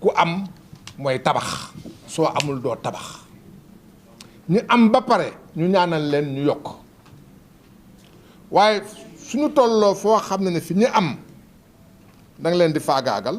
ku am mooy tabax soo amul doo tabax ñi am ba pare ñu ñaanal leen ñu yokk waaye suñu tolloo foo xam ne fi ñi am danga leen di faagaagal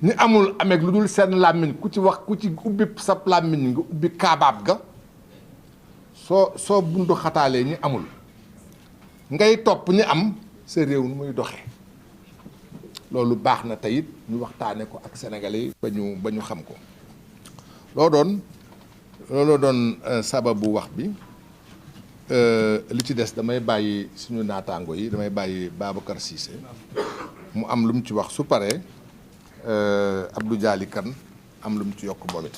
ñi amul ameeg lu dul seen làmmiñ ku ci wax ku ci ubbi sa làmmiñ nga ubbi kaabaab ga soo bundu xataalee ñi amul ngay topp ñi am sa réew nu muy doxe loolu baax na teyit ñu waxtaane ko ak sénégalais yi ba ñu xam ko looloo doon sababu wax bi li ci des damay bàyyi suñu naataango yi damay bàyyi Babacar Cissé mu am lu mu ci wax su paree Abdou Dialy Kane am lu mu ci yokk moom it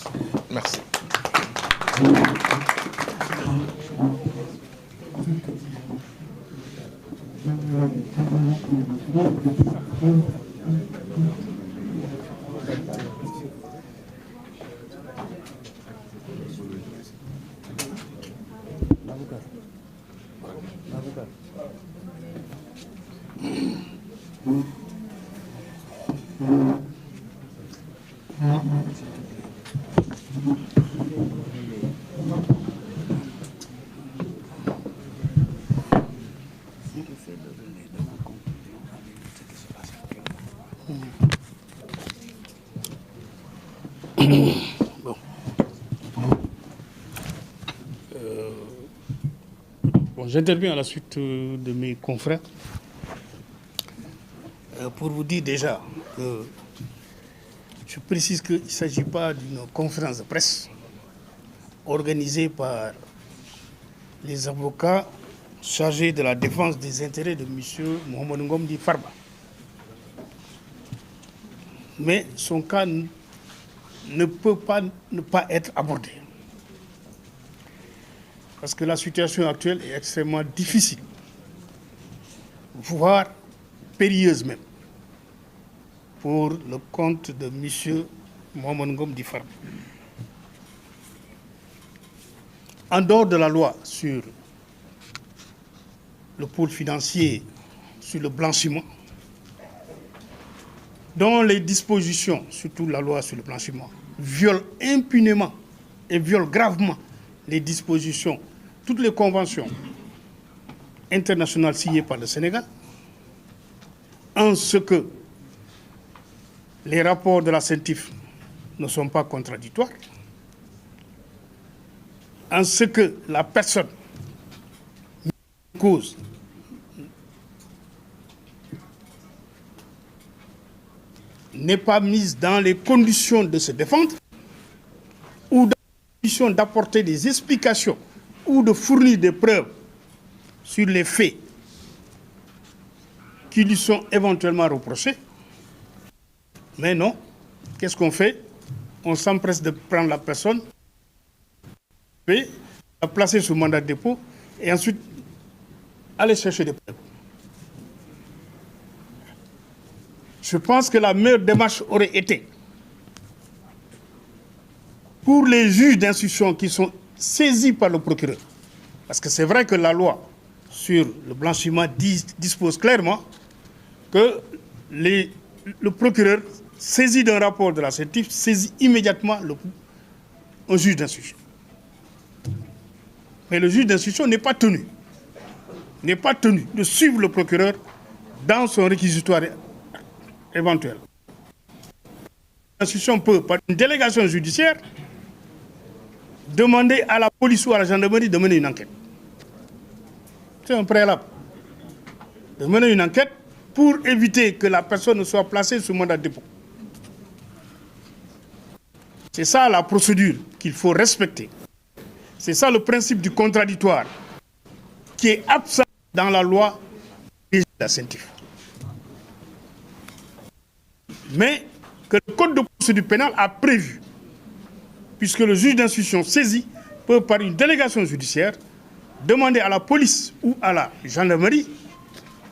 merci. J'interviens à la suite de mes confrères pour vous dire déjà que je précise qu'il ne s'agit pas d'une conférence de presse organisée par les avocats chargés de la défense des intérêts de M. Mohamed Ngomdi Farba. Mais son cas ne peut pas ne pas être abordé. Parce que la situation actuelle est extrêmement difficile, voire périlleuse même, pour le compte de M. Mohamed Ngomdi Farba. En dehors de la loi sur le pôle financier, sur le blanchiment, dont les dispositions, surtout la loi sur le blanchiment, violent impunément et violent gravement les dispositions, toutes les conventions internationales signées par le Sénégal, en ce que les rapports de la CENTIF ne sont pas contradictoires, en ce que la personne en cause n'est pas mise dans les conditions de se défendre ou dans les conditions d'apporter des explications ou de fournir des preuves sur les faits qui lui sont éventuellement reprochés. Mais non, qu'est-ce qu'on fait? On s'empresse de prendre la personne, la placer sous mandat de dépôt et ensuite aller chercher des preuves. Je pense que la meilleure démarche aurait été pour les juges d'instruction qui sont saisis par le procureur, parce que c'est vrai que la loi sur le blanchiment dispose clairement que le procureur saisi d'un rapport de la CENTIF saisit immédiatement un juge d'instruction. Mais le juge d'instruction n'est pas tenu de suivre le procureur dans son réquisitoire éventuel. L'instruction peut, par une délégation judiciaire, demander à la police ou à la gendarmerie de mener une enquête. C'est un préalable. De mener une enquête pour éviter que la personne ne soit placée sous mandat de dépôt. C'est ça la procédure qu'il faut respecter. C'est ça le principe du contradictoire qui est absent dans la loi de la CENTIF. Mais que le code de procédure pénale a prévu, puisque le juge d'instruction saisi peut, par une délégation judiciaire, demander à la police ou à la gendarmerie,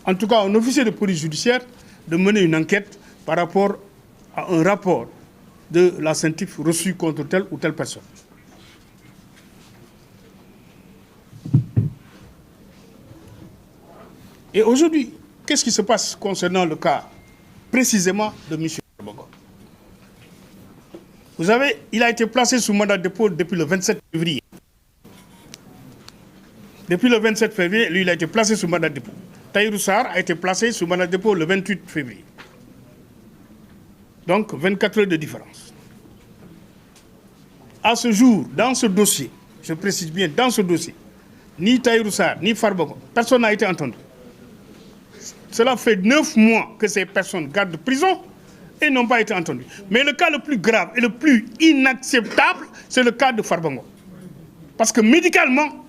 en tout cas à un officier de police judiciaire, de mener une enquête par rapport à un rapport de la CENTIF reçu contre telle ou telle personne. Et aujourd'hui, qu'est-ce qui se passe concernant le cas précisément de M. Bogo? Vous savez, il a été placé sous mandat de dépôt depuis le 27 février. Depuis le 27 février, lui, il a été placé sous mandat de dépôt. Tahirou Sarr a été placé sous mandat de dépôt le 28 février. Donc, 24 heures de différence. À ce jour, dans ce dossier, je précise bien, dans ce dossier, ni Tahirou Sarr, ni Farba Ngom, personne n'a été entendu. Cela fait 9 mois que ces personnes gardent de prison et n'ont pas été entendues. Mais le cas le plus grave et le plus inacceptable, c'est le cas de Farba Ngom. Parce que médicalement,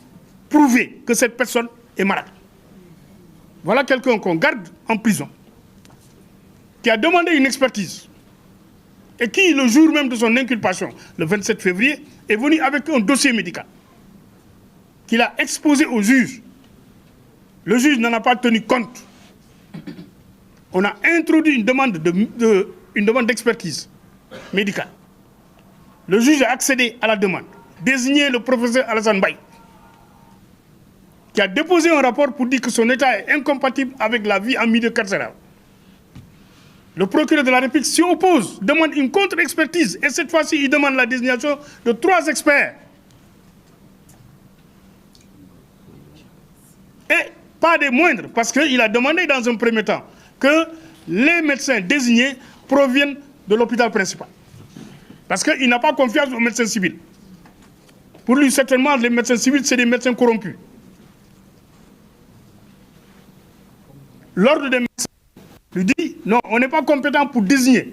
prouvé que cette personne est malade. Voilà quelqu'un qu'on garde en prison, qui a demandé une expertise, et qui, le jour même de son inculpation, le 27 février, est venu avec un dossier médical qu'il a exposé au juge. Le juge n'en a pas tenu compte. On a introduit une demande d'expertise médicale. Le juge a accédé à la demande, désigné le professeur Alassane Baye, qui a déposé un rapport pour dire que son état est incompatible avec la vie en milieu carcéral. Le procureur de la République s'y oppose, demande une contre-expertise, et cette fois-ci, il demande la désignation de 3 experts. Et pas des moindres, parce qu'il a demandé dans un premier temps que les médecins désignés proviennent de l'hôpital principal. Parce qu'il n'a pas confiance aux médecins civils. Pour lui, certainement, les médecins civils, c'est des médecins corrompus. L'ordre des médecins lui dit, non, on n'est pas compétent pour désigner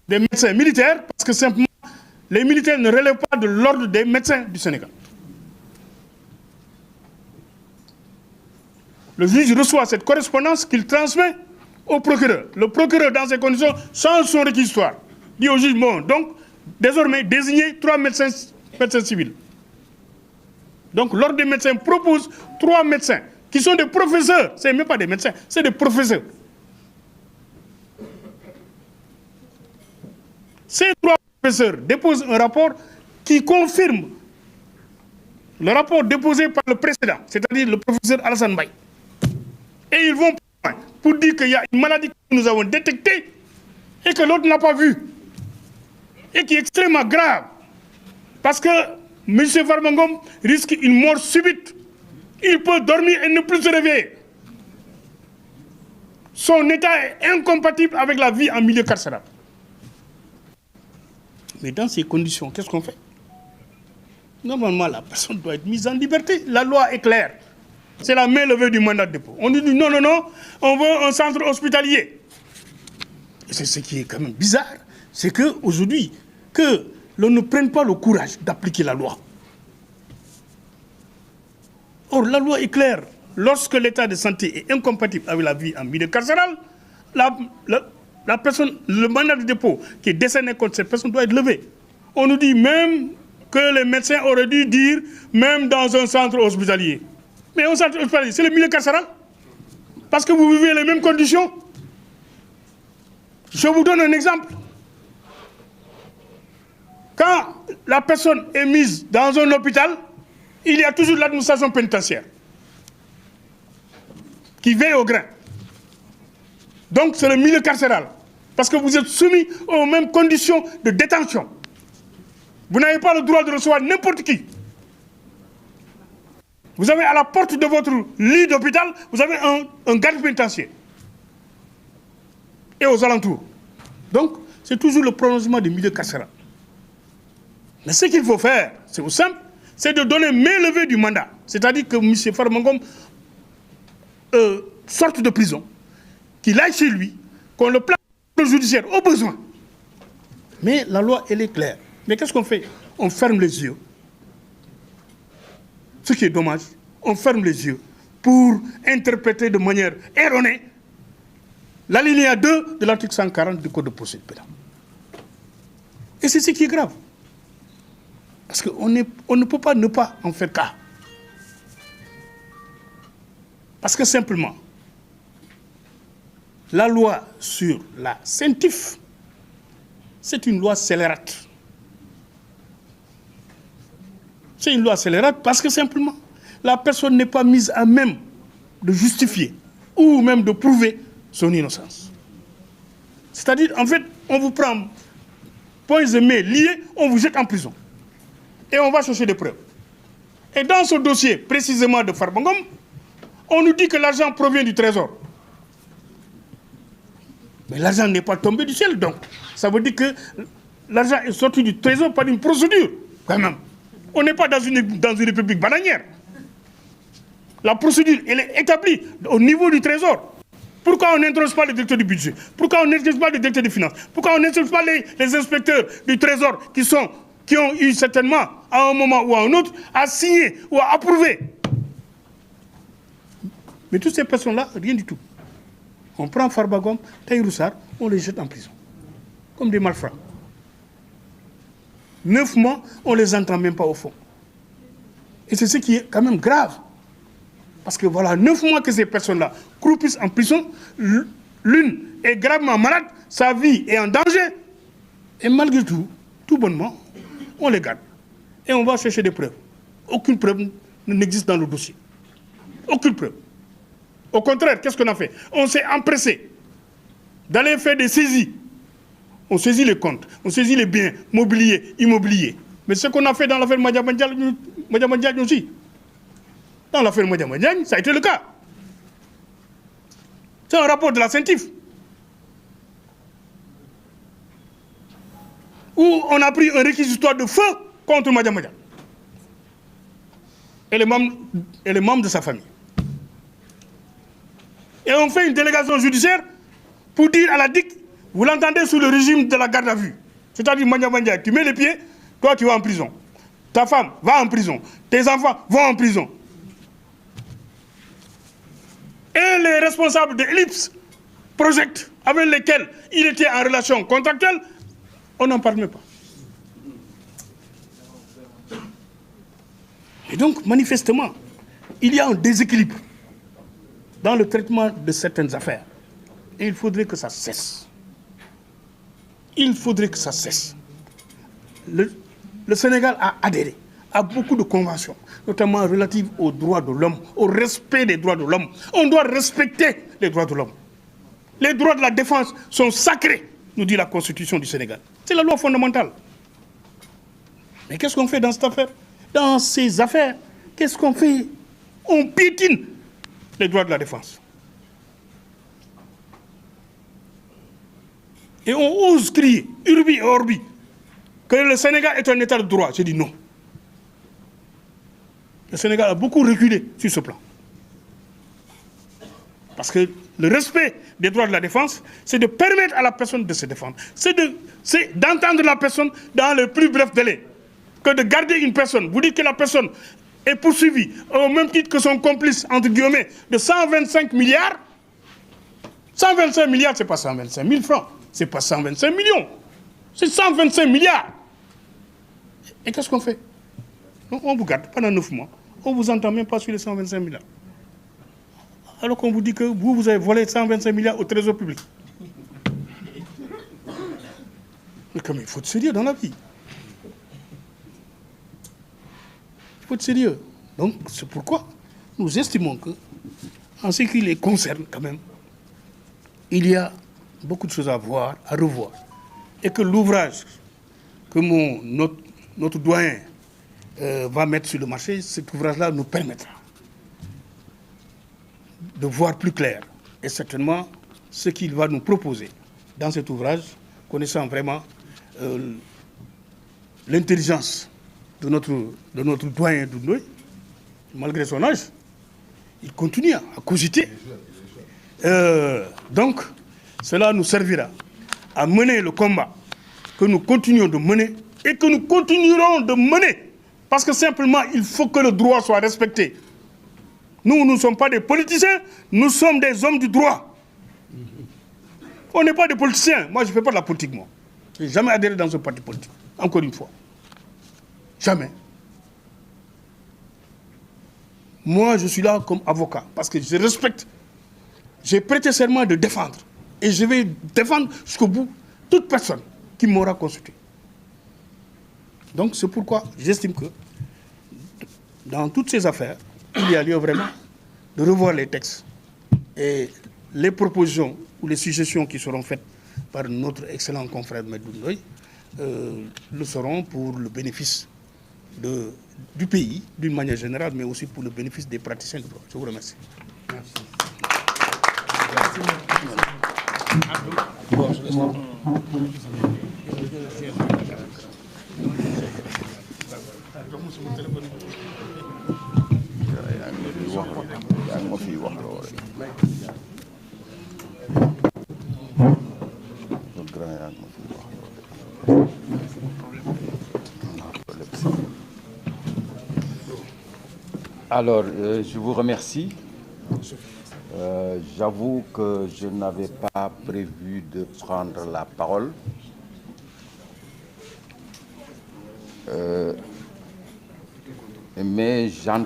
des médecins militaires, parce que simplement, les militaires ne relèvent pas de l'ordre des médecins du Sénégal. Le juge reçoit cette correspondance qu'il transmet au procureur. Le procureur, dans ces conditions, change son réquisitoire. Dit au juge, bon, donc, désormais, désigner 3 médecins civils. Donc, l'ordre des médecins propose 3 médecins, qui sont des professeurs. Ce n'est même pas des médecins, c'est des professeurs. Ces 3 professeurs déposent un rapport qui confirme le rapport déposé par le précédent, c'est-à-dire le professeur Alassane Baye. Et ils vont pour dire qu'il y a une maladie que nous avons détectée et que l'autre n'a pas vue. Et qui est extrêmement grave. Parce que M. Farba Ngom risque une mort subite. Il peut dormir et ne plus se réveiller. Son état est incompatible avec la vie en milieu carcéral. Mais dans ces conditions, qu'est-ce qu'on fait? Normalement, la personne doit être mise en liberté. La loi est claire. C'est la main levée du mandat de dépôt. On dit non, non, non, on veut un centre hospitalier. Et c'est ce qui est quand même bizarre, c'est qu'aujourd'hui, que l'on ne prenne pas le courage d'appliquer la loi. Or, la loi est claire. Lorsque l'état de santé est incompatible avec la vie en milieu carcéral, la personne, le mandat de dépôt qui est décerné contre cette personne doit être levé. On nous dit même que les médecins auraient dû dire, même dans un centre hospitalier. Mais un centre hospitalier, c'est le milieu carcéral. Parce que vous vivez les mêmes conditions. Je vous donne un exemple. Quand la personne est mise dans un hôpital, il y a toujours l'administration pénitentiaire qui veille au grain. Donc c'est le milieu carcéral. Parce que vous êtes soumis aux mêmes conditions de détention. Vous n'avez pas le droit de recevoir n'importe qui. Vous avez à la porte de votre lit d'hôpital, vous avez un garde pénitentiaire. Et aux alentours. Donc, c'est toujours le prolongement du milieu carcéral. Mais ce qu'il faut faire, c'est au simple, c'est de donner main levée du mandat. C'est-à-dire que M. Farba Ngom sorte de prison, qu'il aille chez lui, qu'on le place au judiciaire au besoin. Mais la loi, elle est claire. Mais qu'est-ce qu'on fait? On ferme les yeux. Ce qui est dommage, on ferme les yeux pour interpréter de manière erronée l'alinéa 2 de l'article 140 du Code de procédure pénale. Et c'est ce qui est grave. Parce qu'on ne peut pas ne pas en faire cas. Parce que simplement, la loi sur la CENTIF, c'est une loi scélérate. C'est une loi scélérate parce que simplement, la personne n'est pas mise à même de justifier ou même de prouver son innocence. C'est-à-dire, en fait, on vous prend poings et mains liés, on vous jette en prison. Et on va chercher des preuves. Et dans ce dossier, précisément de Farba Ngom, on nous dit que l'argent provient du Trésor. Mais l'argent n'est pas tombé du ciel, donc. Ça veut dire que l'argent est sorti du Trésor par une procédure, quand même. On n'est pas dans une république bananière. La procédure, elle est établie au niveau du Trésor. Pourquoi on n'interroge pas le directeur du budget? Pourquoi on n'interroge pas le directeur des finances? Pourquoi on n'interroge pas les inspecteurs du Trésor qui ont eu certainement, à un moment ou à un autre, à signer ou à approuver? Mais toutes ces personnes-là, rien du tout. On prend Farba Ngom, Tahirou Sarr, on les jette en prison. Comme des malfrats. 9 mois, on ne les entend même pas au fond. Et c'est ce qui est quand même grave. Parce que voilà, 9 mois que ces personnes-là croupissent en prison, l'une est gravement malade, sa vie est en danger. Et malgré tout, tout bonnement, on les garde. Et on va chercher des preuves. Aucune preuve n'existe dans le dossier. Aucune preuve. Au contraire, qu'est-ce qu'on a fait? On s'est empressé d'aller faire des saisies. On saisit les comptes, on saisit les biens mobiliers, immobiliers. Mais ce qu'on a fait dans l'affaire Madiambal Diagne aussi. Dans l'affaire Madiambal Diagne, ça a été le cas. C'est un rapport de la CENTIF. Où on a pris un réquisitoire de feu contre Madiambal Diagne. Et les membres de sa famille. Et on fait une délégation judiciaire pour dire à la DIC, vous l'entendez sous le régime de la garde à vue. C'est-à-dire, Madiambal Diagne, tu mets les pieds, toi tu vas en prison. Ta femme va en prison. Tes enfants vont en prison. Et les responsables de Ellipse Project, avec lesquels il était en relation contractuelle, on n'en parle même pas. Et donc, manifestement, il y a un déséquilibre dans le traitement de certaines affaires. Et il faudrait que ça cesse. Il faudrait que ça cesse. Le Sénégal a adhéré à beaucoup de conventions, notamment relatives aux droits de l'homme, au respect des droits de l'homme. On doit respecter les droits de l'homme. Les droits de la défense sont sacrés, nous dit la Constitution du Sénégal. C'est la loi fondamentale. Mais qu'est-ce qu'on fait dans cette affaire? Dans ces affaires, qu'est-ce qu'on fait? On piétine les droits de la défense. Et on ose crier, urbi et orbi, que le Sénégal est un état de droit. J'ai dit non. Le Sénégal a beaucoup reculé sur ce plan. Parce que le respect des droits de la défense, c'est de permettre à la personne de se défendre. C'est d'entendre la personne dans le plus bref délai. Que de garder une personne. Vous dites que la personne est poursuivie au même titre que son complice, entre guillemets, de 125 milliards. 125 milliards, ce n'est pas 125 000 francs. Ce n'est pas 125 millions. C'est 125 milliards. Et qu'est-ce qu'on fait? On vous garde pendant 9 mois. On ne vous entend même pas sur les 125 milliards. Alors qu'on vous dit que vous avez volé 125 milliards au trésor public. Mais comme il faut être sérieux dans la vie. Il faut être sérieux. Donc, c'est pourquoi nous estimons que, en ce qui les concerne quand même, il y a beaucoup de choses à voir, à revoir. Et que l'ouvrage que notre doyen va mettre sur le marché, cet ouvrage-là nous permettra de voir plus clair. Et certainement, ce qu'il va nous proposer dans cet ouvrage, connaissant vraiment l'intelligence de notre doyen Doudou, malgré son âge, il continue à cogiter. Donc, cela nous servira à mener le combat que nous continuons de mener et que nous continuerons de mener. Parce que simplement, il faut que le droit soit respecté. Nous ne sommes pas des politiciens, nous sommes des hommes du droit. On n'est pas des politiciens. Moi, je ne fais pas de la politique, moi. Je n'ai jamais adhéré dans un parti politique. Encore une fois. Jamais. Moi, je suis là comme avocat parce que je respecte. J'ai prêté serment de défendre. Et je vais défendre jusqu'au bout toute personne qui m'aura consulté. Donc, c'est pourquoi j'estime que dans toutes ces affaires, il y a lieu vraiment de revoir les textes et les propositions ou les suggestions qui seront faites par notre excellent confrère Medoun Ndoye le seront pour le bénéfice du pays, d'une manière générale, mais aussi pour le bénéfice des praticiens du droit. Je vous remercie. Alors, je vous remercie. J'avoue que je n'avais pas prévu de prendre la parole. Mais j'entends